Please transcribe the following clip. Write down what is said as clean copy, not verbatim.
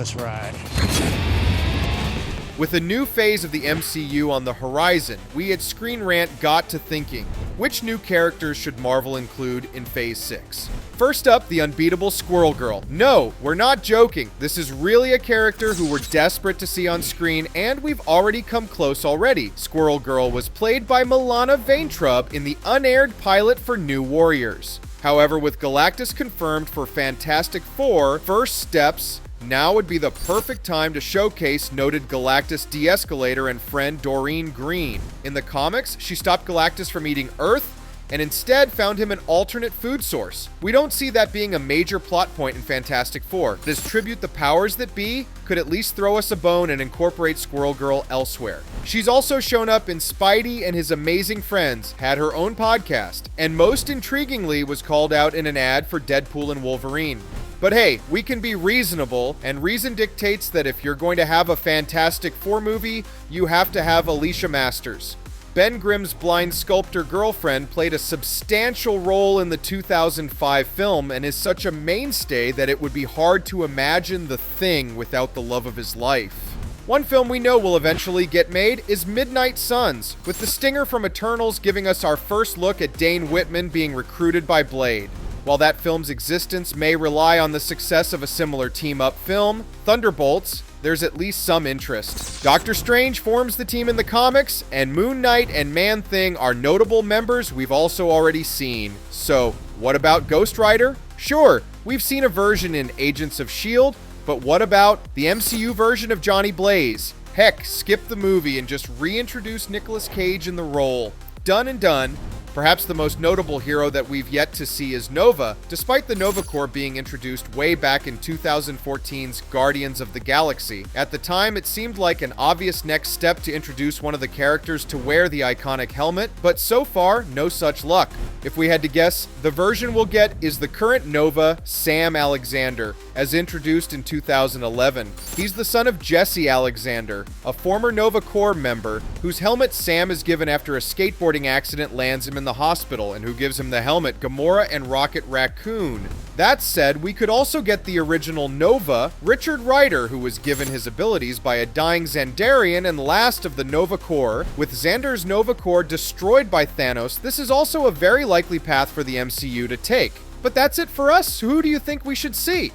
this ride. With a new phase of the MCU on the horizon, we at ScreenRant got to thinking, which new characters should Marvel include in Phase 6? First up, the unbeatable Squirrel Girl. No, we're not joking. This is really a character who we're desperate to see on screen, and we've already come close already. Squirrel Girl was played by Milana Vaintrub in the unaired pilot for New Warriors. However, with Galactus confirmed for Fantastic Four, first steps, now would be the perfect time to showcase noted Galactus de-escalator and friend Doreen Green. In the comics, she stopped Galactus from eating Earth and instead found him an alternate food source. We don't see that being a major plot point in Fantastic Four. This tribute the powers that be could at least throw us a bone and incorporate Squirrel Girl elsewhere. She's also shown up in Spidey and His Amazing Friends, had her own podcast, and most intriguingly was called out in an ad for Deadpool and Wolverine. But hey, we can be reasonable, and reason dictates that if you're going to have a Fantastic Four movie, you have to have Alicia Masters. Ben Grimm's blind sculptor girlfriend played a substantial role in the 2005 film and is such a mainstay that it would be hard to imagine The Thing without the love of his life. One film we know will eventually get made is Midnight Suns, with the stinger from Eternals giving us our first look at Dane Whitman being recruited by Blade. While that film's existence may rely on the success of a similar team-up film, Thunderbolts, there's at least some interest. Doctor Strange forms the team in the comics, and Moon Knight and Man-Thing are notable members we've also already seen. So, what about Ghost Rider? Sure, we've seen a version in Agents of S.H.I.E.L.D., but what about the MCU version of Johnny Blaze? Heck, skip the movie and just reintroduce Nicolas Cage in the role. Done and done. Perhaps the most notable hero that we've yet to see is Nova, despite the Nova Corps being introduced way back in 2014's Guardians of the Galaxy. At the time, it seemed like an obvious next step to introduce one of the characters to wear the iconic helmet, but so far, no such luck. If we had to guess, the version we'll get is the current Nova, Sam Alexander, as introduced in 2011. He's the son of Jesse Alexander, a former Nova Corps member, whose helmet Sam is given after a skateboarding accident lands him in the hospital, and who gives him the helmet Gamora and Rocket Raccoon. That said, we could also get the original Nova, Richard Rider, who was given his abilities by a dying Xandarian and last of the Nova Corps. With Xander's Nova Corps destroyed by Thanos, this is also a very likely path for the MCU to take. But that's it for us. Who do you think we should see?